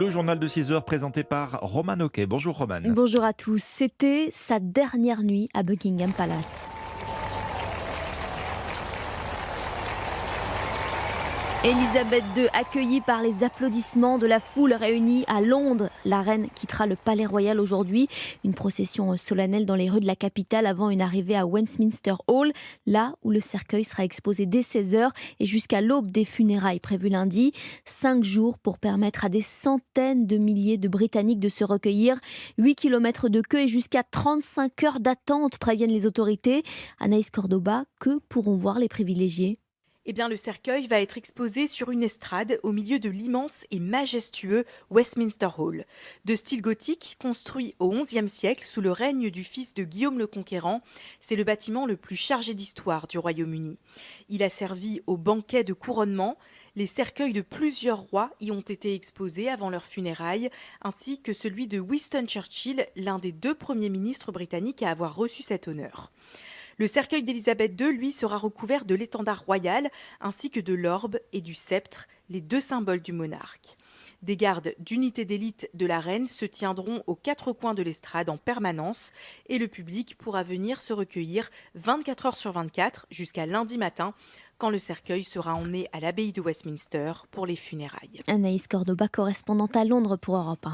Le journal de 6 heures présenté par Roman Oquet. Bonjour Roman. Bonjour à tous. C'était sa dernière nuit à Buckingham Palace. Elisabeth II, accueillie par les applaudissements de la foule réunie à Londres. La reine quittera le palais royal aujourd'hui. Une procession solennelle dans les rues de la capitale avant une arrivée à Westminster Hall, là où le cercueil sera exposé dès 16 heures et jusqu'à l'aube des funérailles prévues lundi. 5 jours pour permettre à des centaines de milliers de Britanniques de se recueillir. 8 kilomètres de queue et jusqu'à 35 heures d'attente, préviennent les autorités. Anaïs Cordoba, que pourront voir les privilégiés ? Eh bien, le cercueil va être exposé sur une estrade au milieu de l'immense et majestueux Westminster Hall. De style gothique, construit au XIe siècle sous le règne du fils de Guillaume le Conquérant, c'est le bâtiment le plus chargé d'histoire du Royaume-Uni. Il a servi au banquet de couronnement. Les cercueils de plusieurs rois y ont été exposés avant leurs funérailles, ainsi que celui de Winston Churchill, l'un des 2 premiers ministres britanniques à avoir reçu cet honneur. Le cercueil d'Élisabeth II, lui, sera recouvert de l'étendard royal ainsi que de l'orbe et du sceptre, les 2 symboles du monarque. Des gardes d'unité d'élite de la reine se tiendront aux 4 coins de l'estrade en permanence et le public pourra venir se recueillir 24 heures sur 24 jusqu'à lundi matin quand le cercueil sera emmené à l'abbaye de Westminster pour les funérailles. Anaïs Cordoba, correspondante à Londres pour Europe 1.